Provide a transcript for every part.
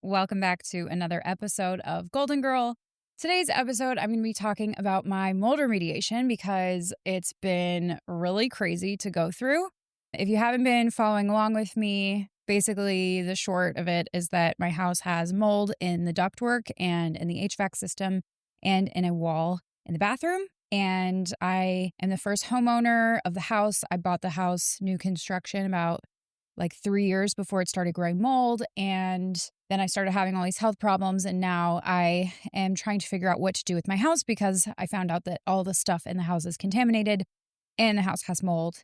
Welcome back to another episode of Golden Girl. Today's episode, I'm going to be talking about my mold remediation because it's been really crazy to go through. If you haven't been following along with me, basically the short of it is that my house has mold in the ductwork and in the HVAC system and in a wall in the bathroom. And I am the first homeowner of the house. I bought the house new construction about 3 years before it started growing mold. And then I started having all these health problems. And now I am trying to figure out what to do with my house because I found out that all the stuff in the house is contaminated and the house has mold.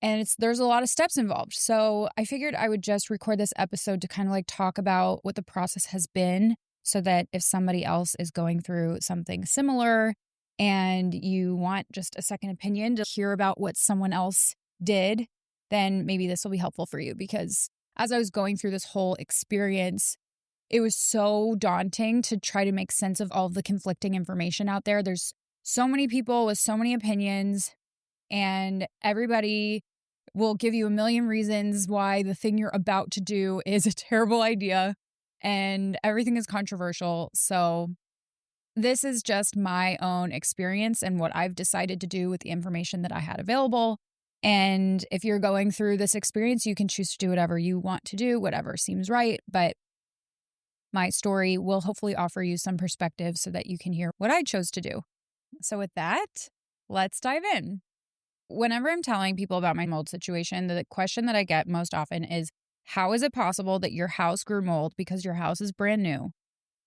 And there's a lot of steps involved. So I figured I would just record this episode to kind of talk about what the process has been so that if somebody else is going through something similar and you want just a second opinion to hear about what someone else did, then maybe this will be helpful for you. Because as I was going through this whole experience, it was so daunting to try to make sense of all of the conflicting information out there. There's so many people with so many opinions, and everybody will give you a million reasons why the thing you're about to do is a terrible idea, and everything is controversial. So this is just my own experience and what I've decided to do with the information that I had available. And if you're going through this experience, you can choose to do whatever you want to do, whatever seems right. But my story will hopefully offer you some perspective so that you can hear what I chose to do. So with that, let's dive in. Whenever I'm telling people about my mold situation, the question that I get most often is, how is it possible that your house grew mold because your house is brand new?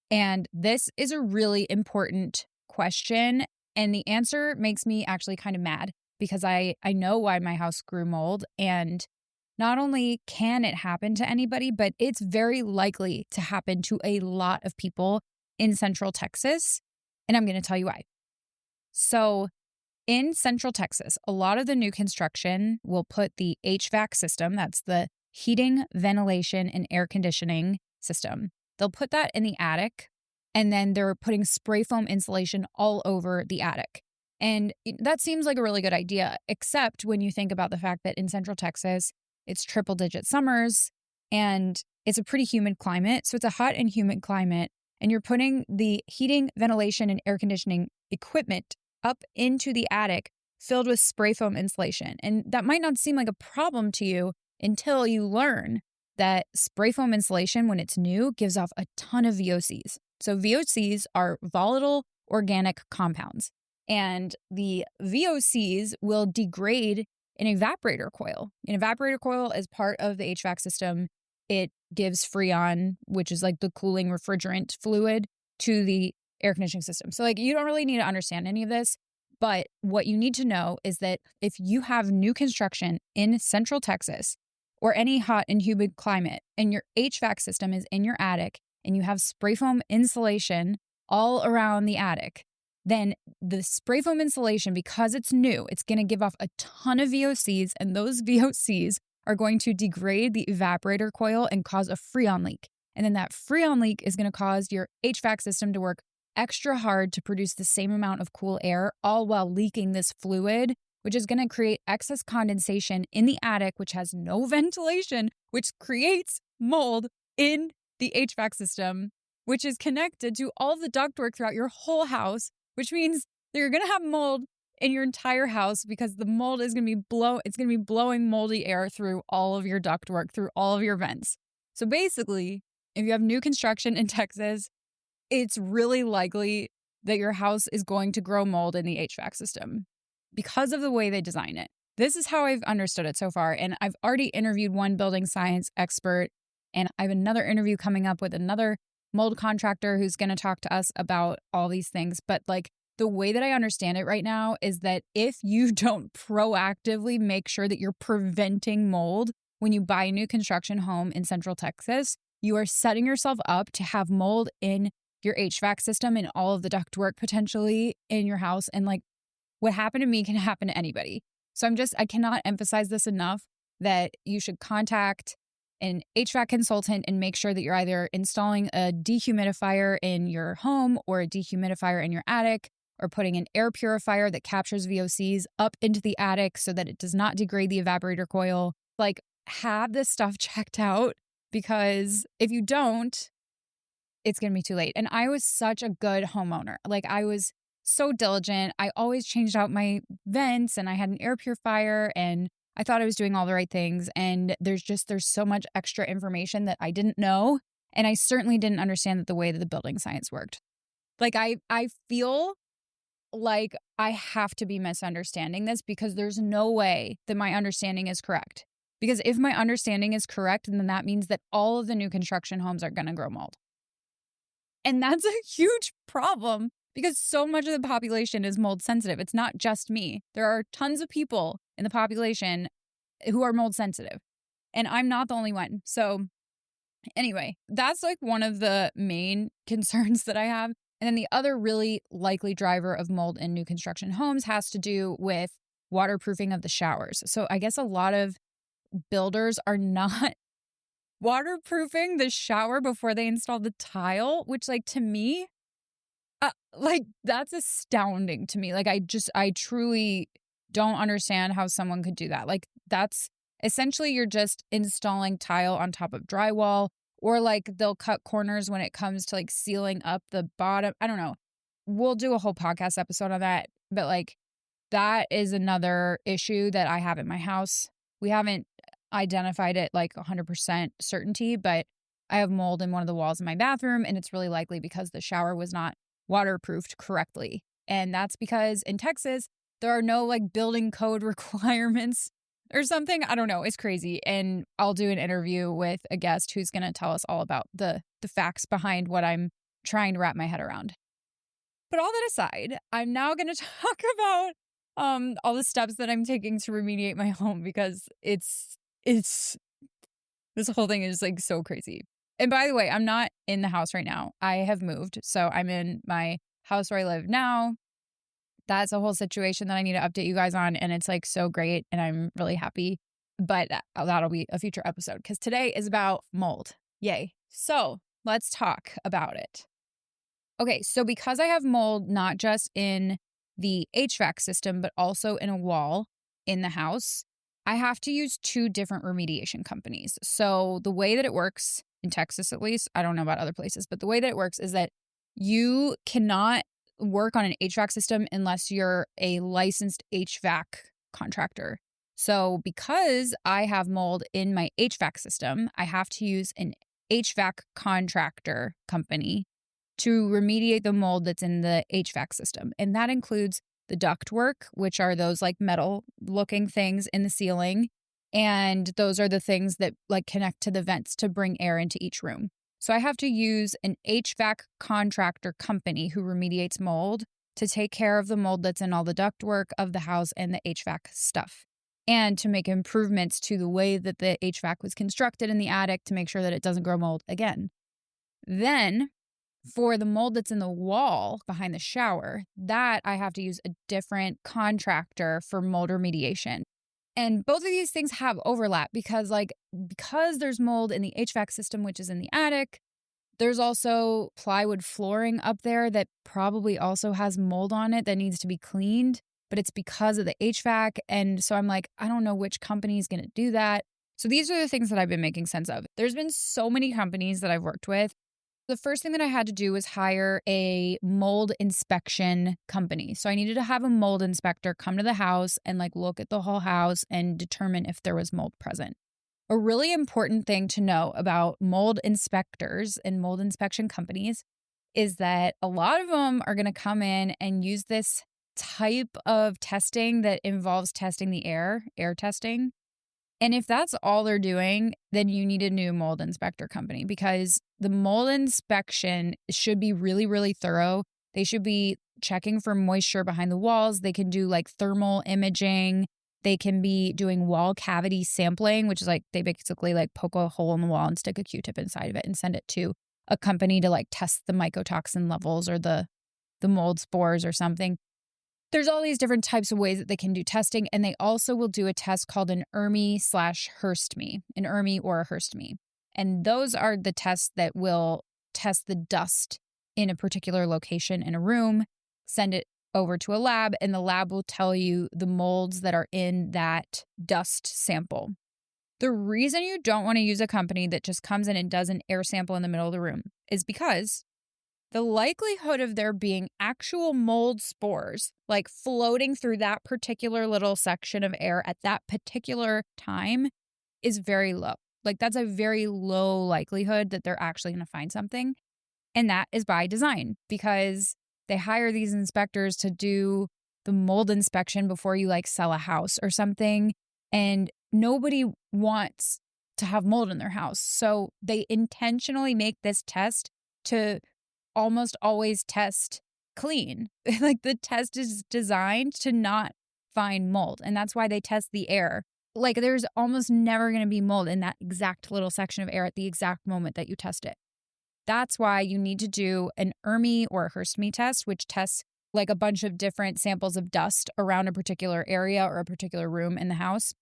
And this is a really important question. And the answer makes me actually kind of mad, because I know why my house grew mold. And not only can it happen to anybody, but it's very likely to happen to a lot of people in Central Texas. And I'm going to tell you why. So in Central Texas, a lot of the new construction will put the HVAC system, that's the heating, ventilation, and air conditioning system. They'll put that in the attic, and then they're putting spray foam insulation all over the attic. And that seems like a really good idea, except when you think about the fact that in Central Texas, it's triple-digit summers, and it's a pretty humid climate. So it's a hot and humid climate, and you're putting the heating, ventilation, and air conditioning equipment up into the attic filled with spray foam insulation. And that might not seem like a problem to you until you learn that spray foam insulation, when it's new, gives off a ton of VOCs. So VOCs are volatile organic compounds. And the VOCs will degrade an evaporator coil. An evaporator coil is part of the HVAC system. It gives Freon, which is the cooling refrigerant fluid, to the air conditioning system. So you don't really need to understand any of this. But what you need to know is that if you have new construction in Central Texas or any hot and humid climate, and your HVAC system is in your attic and you have spray foam insulation all around the attic, then the spray foam insulation, because it's new, it's going to give off a ton of VOCs, and those VOCs are going to degrade the evaporator coil and cause a Freon leak. And then that Freon leak is going to cause your HVAC system to work extra hard to produce the same amount of cool air, all while leaking this fluid, which is going to create excess condensation in the attic, which has no ventilation, which creates mold in the HVAC system, which is connected to all of the ductwork throughout your whole house, which means that you're going to have mold in your entire house because the mold is going to be blowing moldy air through all of your ductwork, through all of your vents. So basically, if you have new construction in Texas, it's really likely that your house is going to grow mold in the HVAC system because of the way they design it. This is how I've understood it so far. And I've already interviewed one building science expert, and I have another interview coming up with another mold contractor who's going to talk to us about all these things. But the way that I understand it right now is that if you don't proactively make sure that you're preventing mold when you buy a new construction home in Central Texas, you are setting yourself up to have mold in your HVAC system and all of the ductwork potentially in your house. And what happened to me can happen to anybody. So I cannot emphasize this enough, that you should contact an HVAC consultant and make sure that you're either installing a dehumidifier in your home or a dehumidifier in your attic, or putting an air purifier that captures VOCs up into the attic so that it does not degrade the evaporator coil. Have this stuff checked out, because if you don't, it's going to be too late. And I was such a good homeowner. Like I was so diligent. I always changed out my vents and I had an air purifier and I thought I was doing all the right things. And there's so much extra information that I didn't know. And I certainly didn't understand the way that the building science worked. Like I feel like I have to be misunderstanding this because there's no way that my understanding is correct. Because if my understanding is correct, then that means that all of the new construction homes are going to grow mold. And that's a huge problem because so much of the population is mold sensitive. It's not just me. There are tons of people in the population who are mold sensitive. And I'm not the only one. So anyway, that's like one of the main concerns that I have. And then the other really likely driver of mold in new construction homes has to do with waterproofing of the showers. So I guess a lot of builders are not waterproofing the shower before they install the tile, which like to me, like that's astounding to me. Like I truly don't understand how someone could do that. Like that's essentially you're just installing tile on top of drywall, or like they'll cut corners when it comes to like sealing up the bottom. I don't know. We'll do a whole podcast episode on that. But like that is another issue that I have in my house. We haven't identified it like 100% certainty, but I have mold in one of the walls in my bathroom, and it's really likely because the shower was not waterproofed correctly. And that's because in Texas, there are no like building code requirements or something. I don't know. It's crazy. And I'll do an interview with a guest who's going to tell us all about the facts behind what I'm trying to wrap my head around. But all that aside, I'm now going to talk about all the steps that I'm taking to remediate my home because it's this whole thing is like so crazy. And by the way, I'm not in the house right now. I have moved. So I'm in my house where I live now. That's a whole situation that I need to update you guys on. And it's like so great. And I'm really happy. But that'll be a future episode because today is about mold. Yay. So let's talk about it. Okay. So because I have mold, not just in the HVAC system, but also in a wall in the house, I have to use 2 different remediation companies. So the way that it works in Texas, at least, I don't know about other places, but the way that it works is that you cannot work on an HVAC system unless you're a licensed HVAC contractor. So because I have mold in my HVAC system, I have to use an HVAC contractor company to remediate the mold that's in the HVAC system. And that includes the ductwork, which are those like metal looking things in the ceiling. And those are the things that like connect to the vents to bring air into each room. So I have to use an HVAC contractor company who remediates mold to take care of the mold that's in all the ductwork of the house and the HVAC stuff, and to make improvements to the way that the HVAC was constructed in the attic to make sure that it doesn't grow mold again. Then for the mold that's in the wall behind the shower, that I have to use a different contractor for mold remediation. And both of these things have overlap because there's mold in the HVAC system, which is in the attic, there's also plywood flooring up there that probably also has mold on it that needs to be cleaned, but it's because of the HVAC. And so I'm like, I don't know which company is going to do that. So these are the things that I've been making sense of. There's been so many companies that I've worked with. The first thing that I had to do was hire a mold inspection company. So I needed to have a mold inspector come to the house and like look at the whole house and determine if there was mold present. A really important thing to know about mold inspectors and mold inspection companies is that a lot of them are going to come in and use this type of testing that involves testing the air testing. And if that's all they're doing, then you need a new mold inspector company because the mold inspection should be really, really thorough. They should be checking for moisture behind the walls. They can do like thermal imaging. They can be doing wall cavity sampling, which is like they basically like poke a hole in the wall and stick a Q-tip inside of it and send it to a company to like test the mycotoxin levels or the mold spores or something. There's all these different types of ways that they can do testing, and they also will do a test called an ERMI/HRST-ME, an ERMI or a HRST-ME. And those are the tests that will test the dust in a particular location in a room, send it over to a lab, and the lab will tell you the molds that are in that dust sample. The reason you don't want to use a company that just comes in and does an air sample in the middle of the room is because the likelihood of there being actual mold spores, like floating through that particular little section of air at that particular time, is very low. Like, that's a very low likelihood that they're actually going to find something. And that is by design, because they hire these inspectors to do the mold inspection before you like sell a house or something. And nobody wants to have mold in their house. So they intentionally make this test to almost always test clean. Like, the test is designed to not find mold. And that's why they test the air. Like, there's almost never going to be mold in that exact little section of air at the exact moment that you test it. That's why you need to do an ERMI or a HRSMI test, which tests like a bunch of different samples of dust around a particular area or a particular room in the house.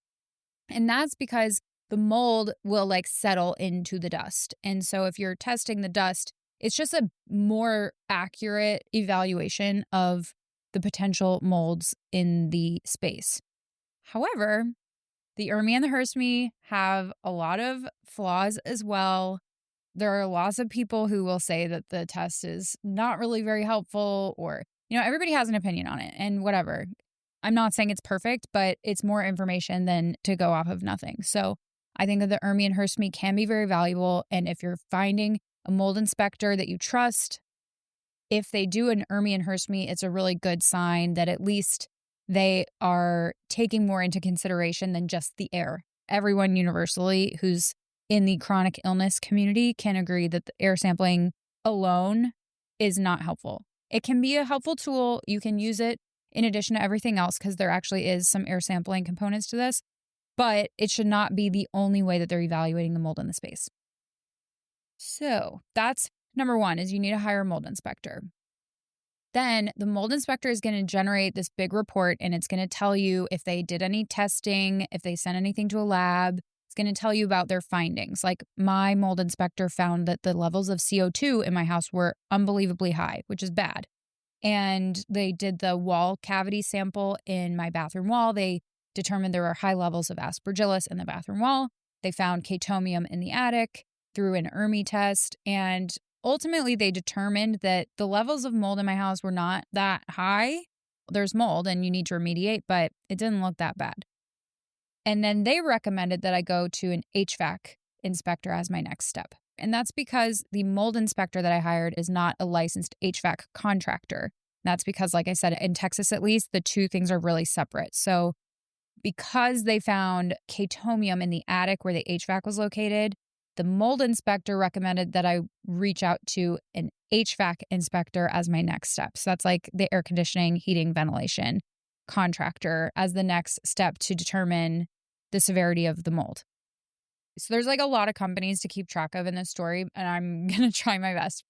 And that's because the mold will like settle into the dust. And so if you're testing the dust, it's just a more accurate evaluation of the potential molds in the space. However, the ERMI and the HRSMI have a lot of flaws as well. There are lots of people who will say that the test is not really very helpful, or, everybody has an opinion on it and whatever. I'm not saying it's perfect, but it's more information than to go off of nothing. So I think that the ERMI and HRSMI can be very valuable. And if you're finding a mold inspector that you trust, if they do an ERMI and HRSMI, it's a really good sign that at least they are taking more into consideration than just the air. Everyone universally who's in the chronic illness community can agree that the air sampling alone is not helpful. It can be a helpful tool. You can use it in addition to everything else, because there actually is some air sampling components to this, but it should not be the only way that they're evaluating the mold in the space. So that's number one, is you need to hire a mold inspector. Then the mold inspector is going to generate this big report, and it's going to tell you if they did any testing, if they sent anything to a lab. It's going to tell you about their findings. Like, my mold inspector found that the levels of CO2 in my house were unbelievably high, which is bad. And they did the wall cavity sample in my bathroom wall. They determined there were high levels of aspergillus in the bathroom wall. They found chaetomium in the attic through an ERMI test. And ultimately, they determined that the levels of mold in my house were not that high. There's mold and you need to remediate, but it didn't look that bad. And then they recommended that I go to an HVAC inspector as my next step. And that's because the mold inspector that I hired is not a licensed HVAC contractor. That's because, like I said, in Texas at least, the two things are really separate. So because they found chaetomium in the attic where the HVAC was located, the mold inspector recommended that I reach out to an HVAC inspector as my next step. So that's like the air conditioning, heating, ventilation contractor as the next step to determine the severity of the mold. So there's like a lot of companies to keep track of in this story, and I'm going to try my best.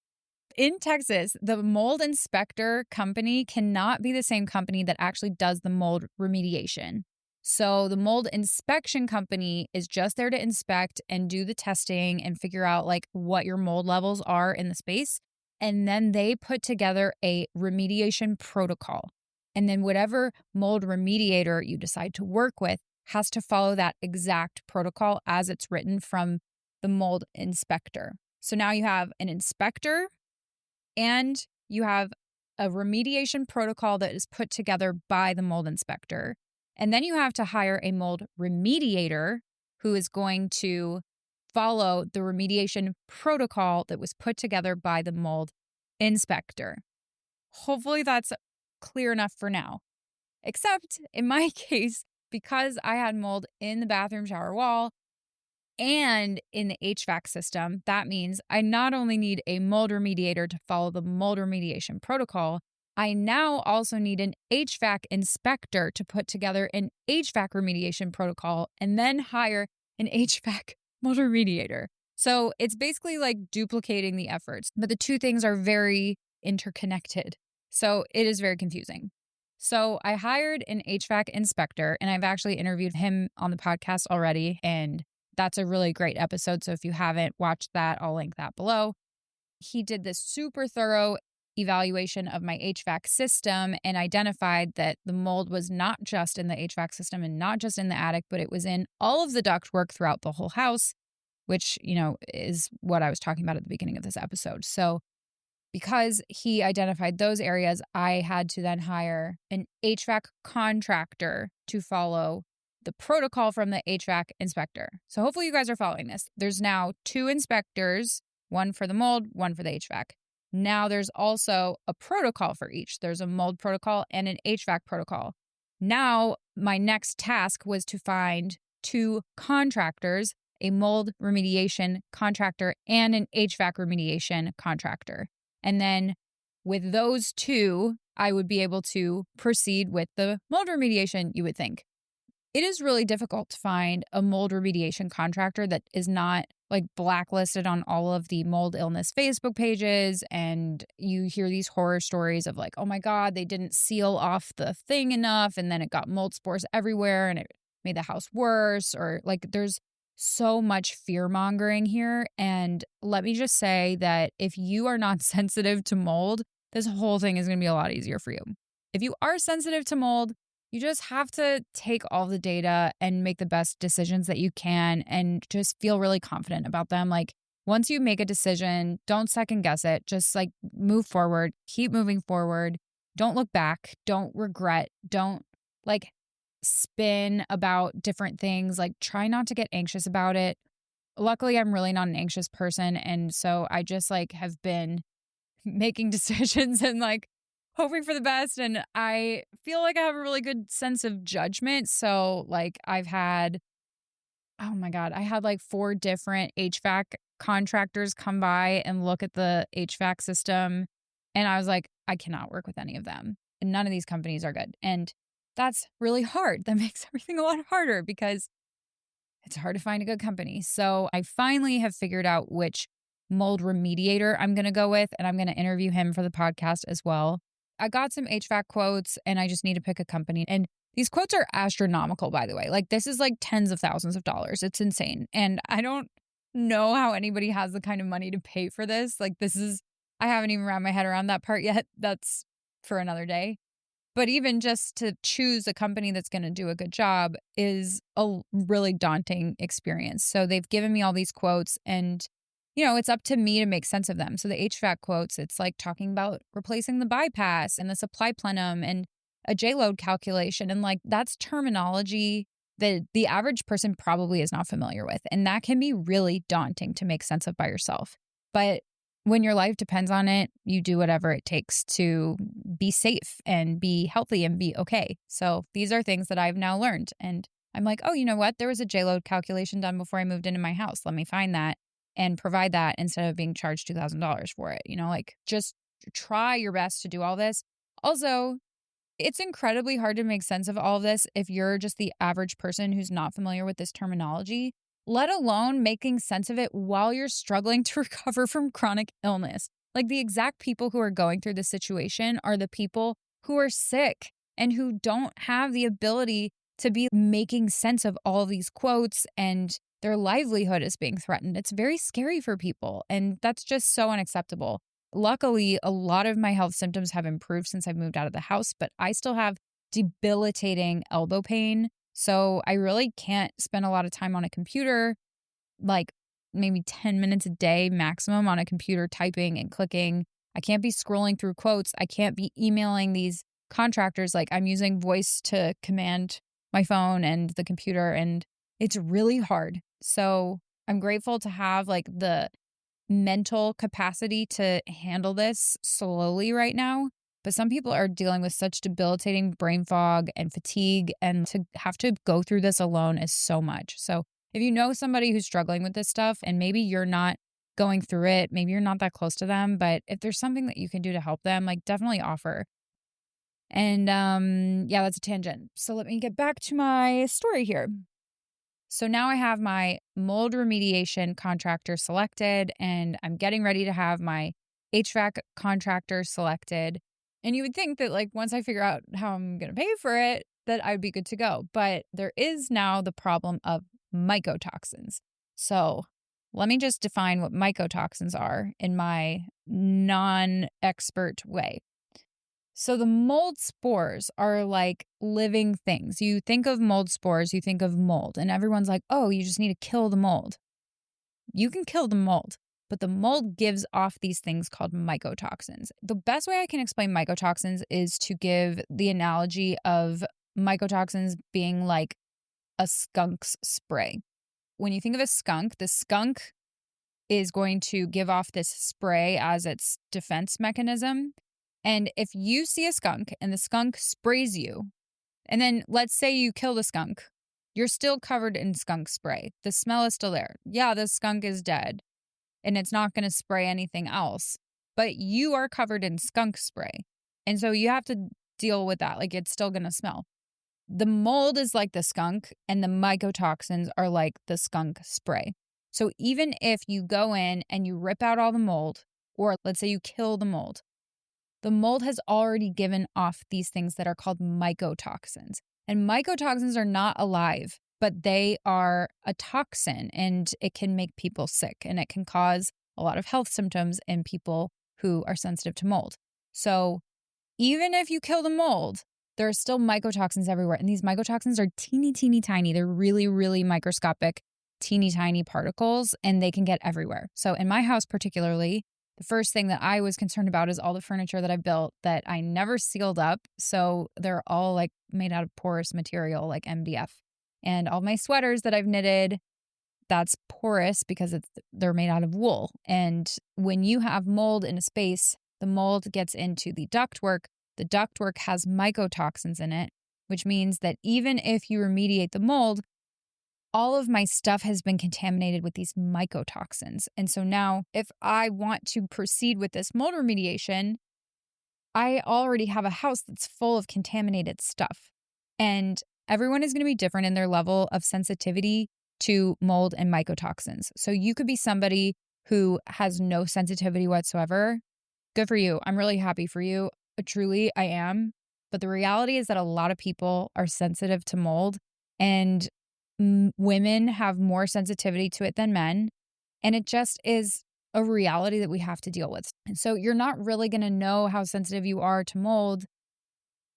In Texas, the mold inspector company cannot be the same company that actually does the mold remediation. So the mold inspection company is just there to inspect and do the testing and figure out like what your mold levels are in the space. And then they put together a remediation protocol. And then whatever mold remediator you decide to work with has to follow that exact protocol as it's written from the mold inspector. So now you have an inspector and you have a remediation protocol that is put together by the mold inspector. And then you have to hire a mold remediator who is going to follow the remediation protocol that was put together by the mold inspector. Hopefully that's clear enough for now. Except in my case, because I had mold in the bathroom shower wall and in the HVAC system, that means I not only need a mold remediator to follow the mold remediation protocol, I now also need an HVAC inspector to put together an HVAC remediation protocol and then hire an HVAC mold remediator. So it's basically like duplicating the efforts, but the two things are very interconnected. So it is very confusing. So I hired an HVAC inspector, and I've actually interviewed him on the podcast already, and that's a really great episode. So if you haven't watched that, I'll link that below. He did this super thorough evaluation of my HVAC system and identified that the mold was not just in the HVAC system and not just in the attic, but it was in all of the ductwork throughout the whole house, which, is what I was talking about at the beginning of this episode. So because he identified those areas, I had to then hire an HVAC contractor to follow the protocol from the HVAC inspector. So hopefully you guys are following this. There's now 2 inspectors, one for the mold, one for the HVAC. Now there's also a protocol for each. There's a mold protocol and an HVAC protocol. Now my next task was to find 2 contractors, a mold remediation contractor and an HVAC remediation contractor. And then with those 2, I would be able to proceed with the mold remediation, you would think. It is really difficult to find a mold remediation contractor that is not like blacklisted on all of the mold illness Facebook pages. And you hear these horror stories of like, oh my God, they didn't seal off the thing enough. And then it got mold spores everywhere and it made the house worse. Or like there's so much fear mongering here. And let me just say that if you are not sensitive to mold, this whole thing is going to be a lot easier for you. If you are sensitive to mold, you just have to take all the data and make the best decisions that you can and just feel really confident about them. Like once you make a decision, don't second guess it. Just like move forward, keep moving forward. Don't look back. Don't regret. Don't like spin about different things. Like try not to get anxious about it. Luckily, I'm really not an anxious person. And so I just like have been making decisions and like hoping for the best. And I feel like I have a really good sense of judgment. So like I had like 4 different HVAC contractors come by and look at the HVAC system. And I was like, I cannot work with any of them. And none of these companies are good. And that's really hard. That makes everything a lot harder because it's hard to find a good company. So I finally have figured out which mold remediator I'm going to go with, and I'm going to interview him for the podcast as well. I got some HVAC quotes and I just need to pick a company. And these quotes are astronomical, by the way. Like this is like tens of thousands of dollars. It's insane. And I don't know how anybody has the kind of money to pay for this. Like I haven't even wrapped my head around that part yet. That's for another day. But even just to choose a company that's going to do a good job is a really daunting experience. So they've given me all these quotes and, it's up to me to make sense of them. So the HVAC quotes, it's like talking about replacing the bypass and the supply plenum and a J-load calculation. And like that's terminology that the average person probably is not familiar with. And that can be really daunting to make sense of by yourself. But when your life depends on it, you do whatever it takes to be safe and be healthy and be okay. So these are things that I've now learned. And I'm like, oh, you know what? There was a J-load calculation done before I moved into my house. Let me find that and provide that instead of being charged $2,000 for it. Like just try your best to do all this. Also, it's incredibly hard to make sense of all of this if you're just the average person who's not familiar with this terminology, let alone making sense of it while you're struggling to recover from chronic illness. Like the exact people who are going through this situation are the people who are sick and who don't have the ability to be making sense of all of these quotes, and their livelihood is being threatened. It's very scary for people, and that's just so unacceptable. Luckily, a lot of my health symptoms have improved since I've moved out of the house, but I still have debilitating elbow pain. So I really can't spend a lot of time on a computer, like maybe 10 minutes a day maximum on a computer typing and clicking. I can't be scrolling through quotes. I can't be emailing these contractors. Like I'm using voice to command my phone and the computer, and it's really hard. So I'm grateful to have like the mental capacity to handle this slowly right now. But some people are dealing with such debilitating brain fog and fatigue, and to have to go through this alone is so much. So if you know somebody who's struggling with this stuff and maybe you're not going through it, maybe you're not that close to them, but if there's something that you can do to help them, like definitely offer. And yeah, that's a tangent. So let me get back to my story here. So now I have my mold remediation contractor selected, and I'm getting ready to have my HVAC contractor selected. And you would think that like once I figure out how I'm going to pay for it, that I'd be good to go. But there is now the problem of mycotoxins. So let me just define what mycotoxins are in my non-expert way. So the mold spores are like living things. You think of mold spores, you think of mold, and everyone's like, oh, you just need to kill the mold. You can kill the mold, but the mold gives off these things called mycotoxins. The best way I can explain mycotoxins is to give the analogy of mycotoxins being like a skunk's spray. When you think of a skunk, the skunk is going to give off this spray as its defense mechanism. And if you see a skunk and the skunk sprays you, and then let's say you kill the skunk, you're still covered in skunk spray. The smell is still there. Yeah, the skunk is dead and it's not going to spray anything else, but you are covered in skunk spray. And so you have to deal with that. Like, it's still going to smell. The mold is like the skunk and the mycotoxins are like the skunk spray. So even if you go in and you rip out all the mold, or let's say you kill the mold has already given off these things that are called mycotoxins. And mycotoxins are not alive, but they are a toxin and it can make people sick and it can cause a lot of health symptoms in people who are sensitive to mold. So even if you kill the mold, there are still mycotoxins everywhere. And these mycotoxins are teeny, teeny, tiny. They're really, really microscopic, teeny, tiny particles, and they can get everywhere. So in my house particularly, the first thing that I was concerned about is all the furniture that I built that I never sealed up. So they're all like made out of porous material like MDF. And all my sweaters that I've knitted, that's porous because they're made out of wool. And when you have mold in a space, the mold gets into the ductwork. The ductwork has mycotoxins in it, which means that even if you remediate the mold, all of my stuff has been contaminated with these mycotoxins. And so now if I want to proceed with this mold remediation, I already have a house that's full of contaminated stuff. And everyone is going to be different in their level of sensitivity to mold and mycotoxins. So you could be somebody who has no sensitivity whatsoever. Good for you. I'm really happy for you. Truly, I am. But the reality is that a lot of people are sensitive to mold, and women have more sensitivity to it than men. And it just is a reality that we have to deal with. And so you're not really going to know how sensitive you are to mold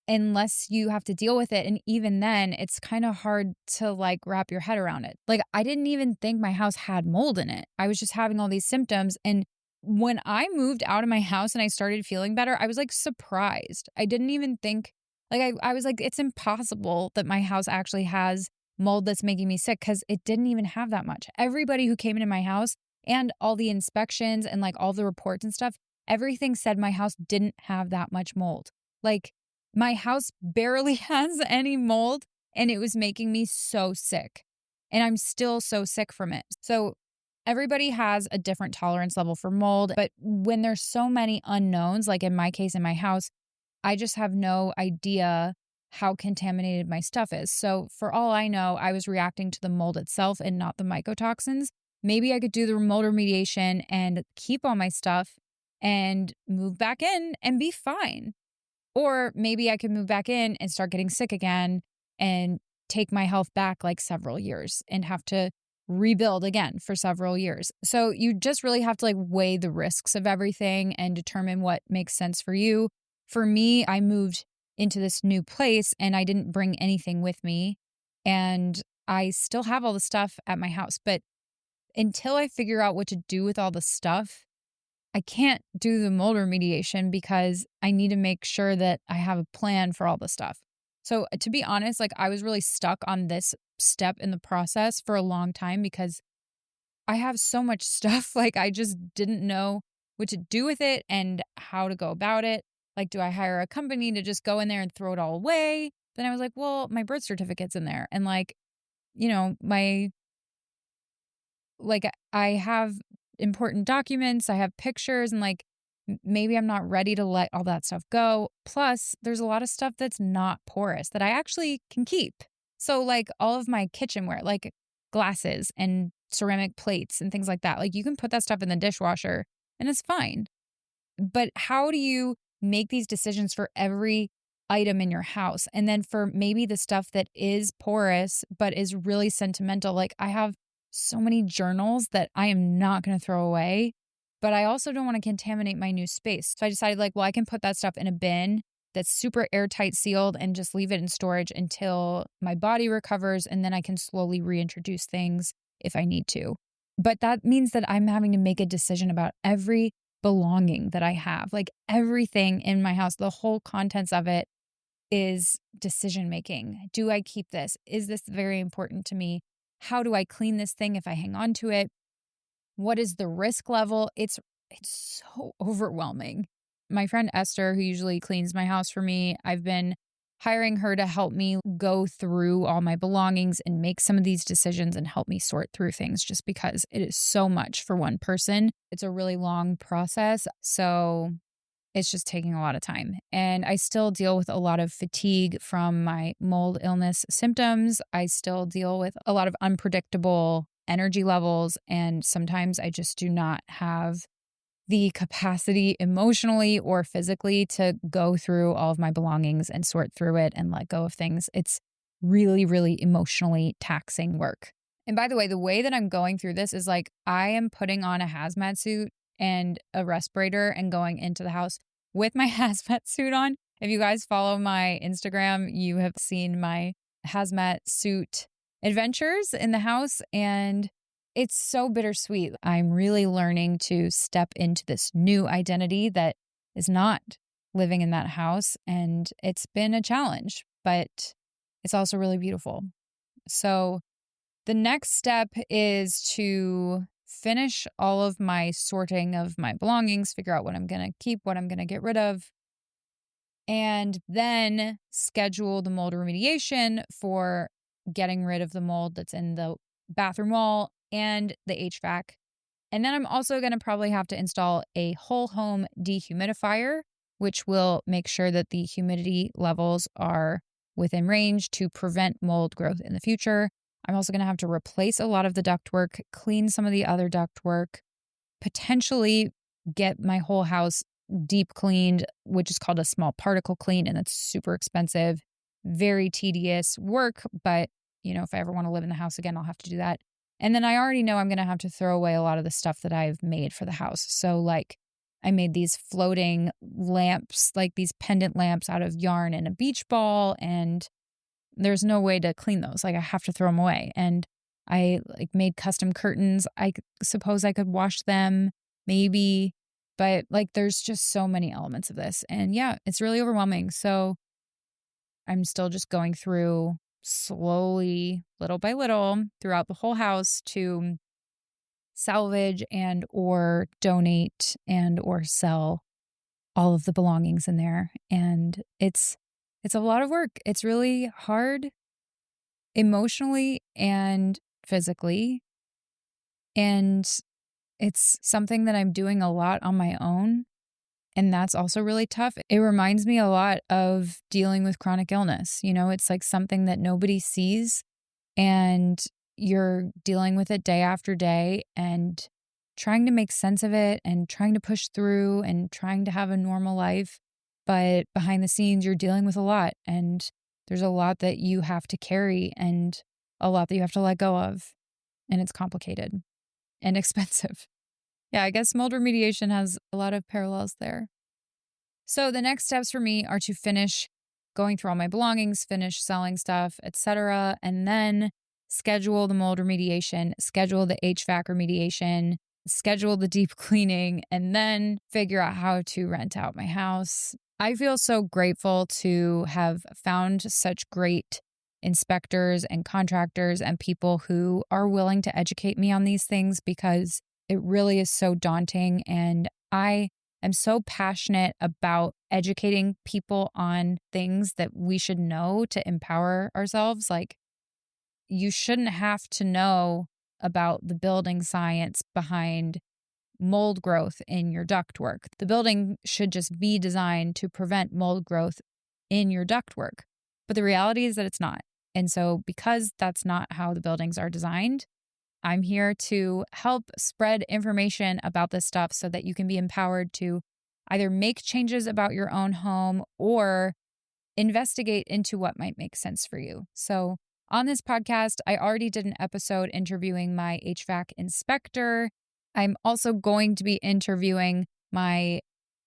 unless you have to deal with it. And even then, it's kind of hard to like wrap your head around it. Like, I didn't even think my house had mold in it. I was just having all these symptoms. And when I moved out of my house and I started feeling better, I was like surprised. I didn't even think, like, I was like, it's impossible that my house actually has mold that's making me sick, because it didn't even have that much. Everybody who came into my house and all the inspections and like all the reports and stuff, everything said my house didn't have that much mold. Like, my house barely has any mold and it was making me so sick. And I'm still so sick from it. So everybody has a different tolerance level for mold. But when there's so many unknowns, like in my case in my house, I just have no idea how contaminated my stuff is. So for all I know, I was reacting to the mold itself and not the mycotoxins. Maybe I could do the mold remediation and keep all my stuff and move back in and be fine. Or maybe I could move back in and start getting sick again and take my health back like several years and have to rebuild again for several years. So you just really have to like weigh the risks of everything and determine what makes sense for you. For me, I moved into this new place and I didn't bring anything with me, and I still have all the stuff at my house. But until I figure out what to do with all the stuff, I can't do the mold remediation because I need to make sure that I have a plan for all the stuff. So to be honest, like, I was really stuck on this step in the process for a long time because I have so much stuff. Like, I just didn't know what to do with it and how to go about it. Like, do I hire a company to just go in there and throw it all away? Then I was like, well, my birth certificate's in there. And like, you know, I have important documents, I have pictures, and like, maybe I'm not ready to let all that stuff go. Plus, there's a lot of stuff that's not porous that I actually can keep. So like all of my kitchenware, like glasses and ceramic plates and things like that, like you can put that stuff in the dishwasher and it's fine. But how do you make these decisions for every item in your house? And then for maybe the stuff that is porous but is really sentimental, like I have so many journals that I am not going to throw away, but I also don't want to contaminate my new space. So I decided like, well, I can put that stuff in a bin that's super airtight sealed and just leave it in storage until my body recovers. And then I can slowly reintroduce things if I need to. But that means that I'm having to make a decision about every belonging that I have, like everything in my house, the whole contents of it is decision making. Do I keep this? Is this very important to me? How do I clean this thing if I hang on to it? What is the risk level? It's so overwhelming. My friend Esther, who usually cleans my house for me, I've been hiring her to help me go through all my belongings and make some of these decisions and help me sort through things just because it is so much for one person. It's a really long process. So it's just taking a lot of time. And I still deal with a lot of fatigue from my mold illness symptoms. I still deal with a lot of unpredictable energy levels. And sometimes I just do not have the capacity emotionally or physically to go through all of my belongings and sort through it and let go of things. It's really, really emotionally taxing work. And by the way that I'm going through this is like I am putting on a hazmat suit and a respirator and going into the house with my hazmat suit on. If you guys follow my Instagram, you have seen my hazmat suit adventures in the house, and it's so bittersweet. I'm really learning to step into this new identity that is not living in that house, and it's been a challenge, but it's also really beautiful. So the next step is to finish all of my sorting of my belongings, figure out what I'm going to keep, what I'm going to get rid of, and then schedule the mold remediation for getting rid of the mold that's in the bathroom wall and the HVAC. And then I'm also going to probably have to install a whole home dehumidifier, which will make sure that the humidity levels are within range to prevent mold growth in the future. I'm also going to have to replace a lot of the ductwork, clean some of the other ductwork, potentially get my whole house deep cleaned, which is called a small particle clean, and that's super expensive, very tedious work. But, if I ever want to live in the house again, I'll have to do that. And then I already know I'm going to have to throw away a lot of the stuff that I've made for the house. So like I made these floating lamps, like these pendant lamps out of yarn and a beach ball, and there's no way to clean those. Like I have to throw them away. And I made custom curtains. I suppose I could wash them, maybe, but there's just so many elements of this. And yeah, it's really overwhelming. So I'm still just going through slowly, little by little, throughout the whole house to salvage and or donate and or sell all of the belongings in there. And it's a lot of work. It's really hard emotionally and physically. And it's something that I'm doing a lot on my own. And that's also really tough. It reminds me a lot of dealing with chronic illness. It's like something that nobody sees and you're dealing with it day after day and trying to make sense of it and trying to push through and trying to have a normal life. But behind the scenes, you're dealing with a lot, and there's a lot that you have to carry and a lot that you have to let go of. And it's complicated and expensive. Yeah, I guess mold remediation has a lot of parallels there. So the next steps for me are to finish going through all my belongings, finish selling stuff, etc., and then schedule the mold remediation, schedule the HVAC remediation, schedule the deep cleaning, and then figure out how to rent out my house. I feel so grateful to have found such great inspectors and contractors and people who are willing to educate me on these things, because it really is so daunting. And I am so passionate about educating people on things that we should know to empower ourselves. Like, you shouldn't have to know about the building science behind mold growth in your ductwork. The building should just be designed to prevent mold growth in your ductwork. But the reality is that it's not. And so because that's not how the buildings are designed, I'm here to help spread information about this stuff so that you can be empowered to either make changes about your own home or investigate into what might make sense for you. So On this podcast, I already did an episode interviewing my HVAC inspector. I'm also going to be interviewing my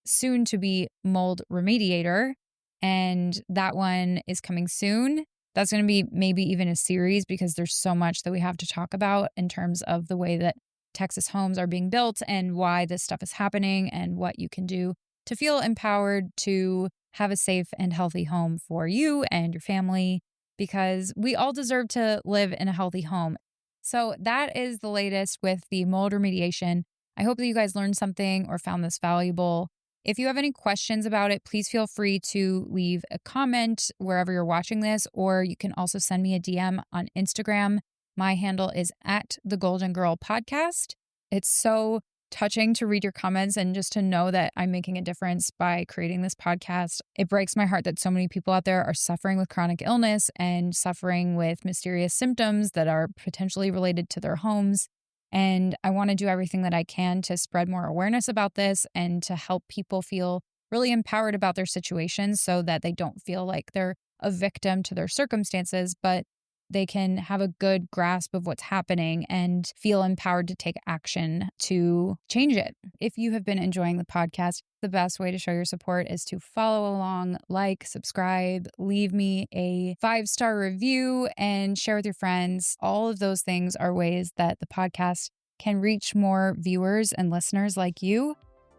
soon-to-be mold remediator, and that one is coming soon. That's going to be maybe even a series because there's so much that we have to talk about in terms of the way that Texas homes are being built and why this stuff is happening and what you can do to feel empowered to have a safe and healthy home for you and your family, because we all deserve to live in a healthy home. So that is the latest with the mold remediation. I hope that you guys learned something or found this valuable. If you have any questions about it, please feel free to leave a comment wherever you're watching this, or you can also send me a DM on Instagram. My handle is @thegoldenGirlPodcast. It's so touching to read your comments and just to know that I'm making a difference by creating this podcast. It breaks my heart that so many people out there are suffering with chronic illness and suffering with mysterious symptoms that are potentially related to their homes. And I want to do everything that I can to spread more awareness about this and to help people feel really empowered about their situations so that they don't feel like they're a victim to their circumstances, but they can have a good grasp of what's happening and feel empowered to take action to change it. If you have been enjoying the podcast, the best way to show your support is to follow along, like, subscribe, leave me a 5-star review, and share with your friends. All of those things are ways that the podcast can reach more viewers and listeners like you.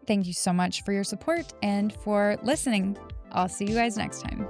Thank you so much for your support and for listening. I'll see you guys next time.